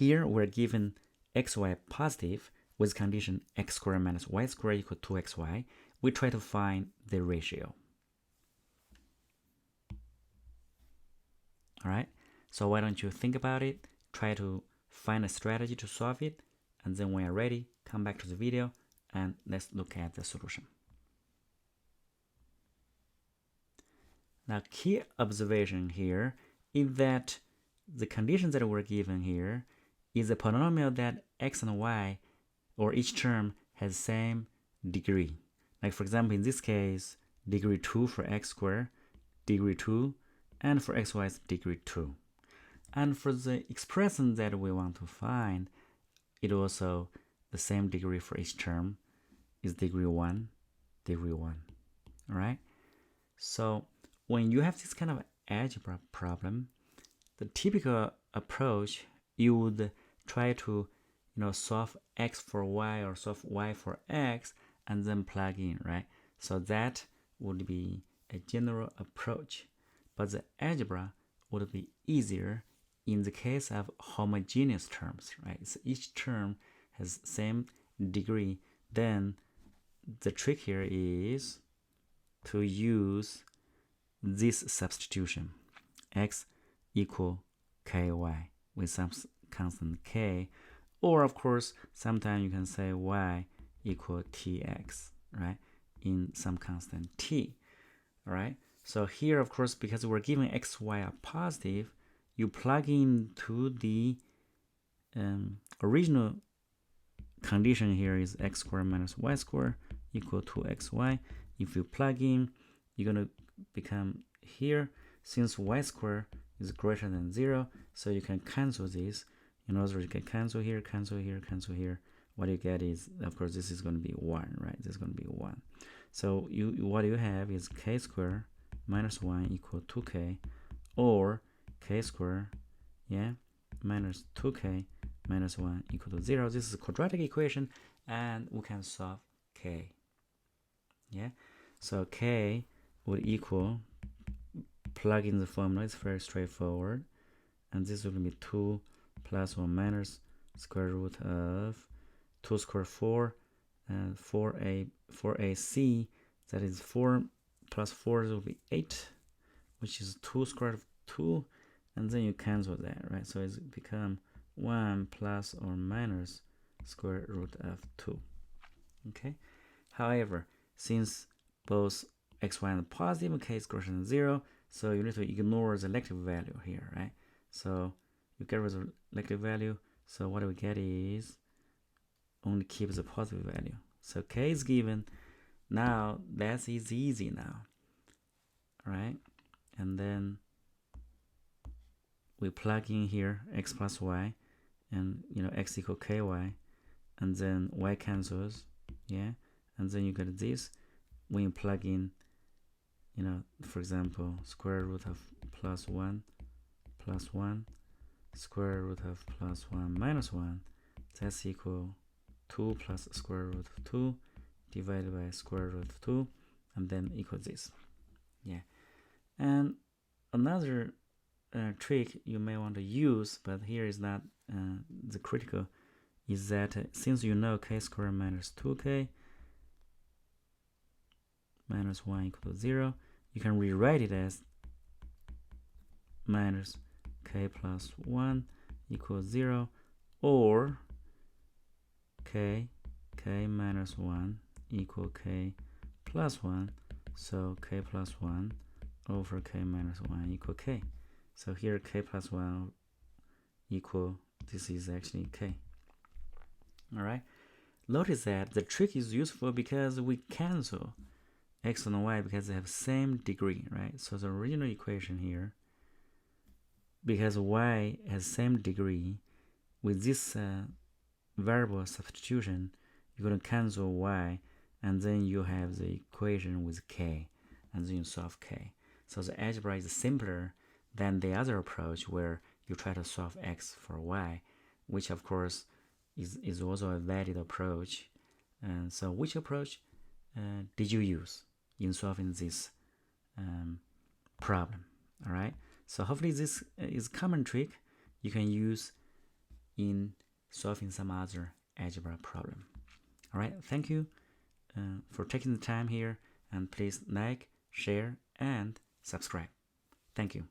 Here we're given xy positive with condition x squared minus y squared equal to 2xy. We try to find the ratio. All right, so why don't you think about it, try to find a strategy to solve it, and then when you're ready, come back to the video and let's look at the solution. Now, key observation here is that the conditions that were given here is a polynomial that x and y, or each term, has same degree. Like for example, in this case, degree 2 for x squared, degree 2, and for xy is degree 2. And for the expression that we want to find, it also the same degree for each term is degree 1, degree 1. All right? So when you have this kind of algebra problem, the typical approach, you would try to solve x for y or solve y for x and then plug in, right? So that would be a general approach. But the algebra would be easier in the case of homogeneous terms, right? So each term has same degree. Then the trick here is to use this substitution, x equal ky with some constant k, or of course sometimes you can say y equal tx, right, in some constant t. All right, so here of course, because we're given x, y are positive, you plug into the original condition here is x squared minus y squared equal to xy. If you plug in, you're going to become here, since y squared is greater than 0, so you can cancel this. In other words, you can cancel here, cancel here, cancel here. What you get is, of course, this is going to be 1, right? This is going to be 1. So what you have is k squared minus 1 equal 2k, or k squared, yeah, minus 2k minus 1 equal to 0. This is a quadratic equation, and we can solve k. Yeah, so k would equal, plug in the formula, it's very straightforward, and this will be 2 plus 1 minus square root of 2 squared 4 and 4ac, that is 4 plus 4 will be 8, which is 2 squared of 2, and then you cancel that, right? So it's become 1 plus or minus square root of 2. Okay, however, since both x, y, and positive, k is greater than 0, so you need to ignore the negative value here, right? So you get rid of the negative value, so what we get is only keep the positive value. So k is given. Now that is easy now, right? And then we plug in here x plus y, and x equal ky, and then y cancels, yeah, and then you get this. When you plug in, for example, square root of plus 1 square root of plus 1 minus 1, that's equal 2 plus square root of 2 divided by square root of 2, and then equal this. Yeah, and another trick you may want to use, but here is not the critical, is that since k squared minus 2k minus 1 equal to 0, you can rewrite it as minus k plus 1 equals 0, or k minus 1 equal k plus 1, so k plus 1 over k minus 1 equal k. So here k plus 1 equal, this is actually k. All right, notice that the trick is useful because we cancel x and y because they have same degree, right? So the original equation here, because y has same degree, with this variable substitution, you're going to cancel y, and then you have the equation with k, and then you solve k. So the algebra is simpler than the other approach where you try to solve x for y, which of course is also a valid approach. And so which approach did you use in solving this problem? All right, so hopefully this is common trick you can use in solving some other algebra problem. All right, thank you for taking the time here, and please like, share, and subscribe. Thank you.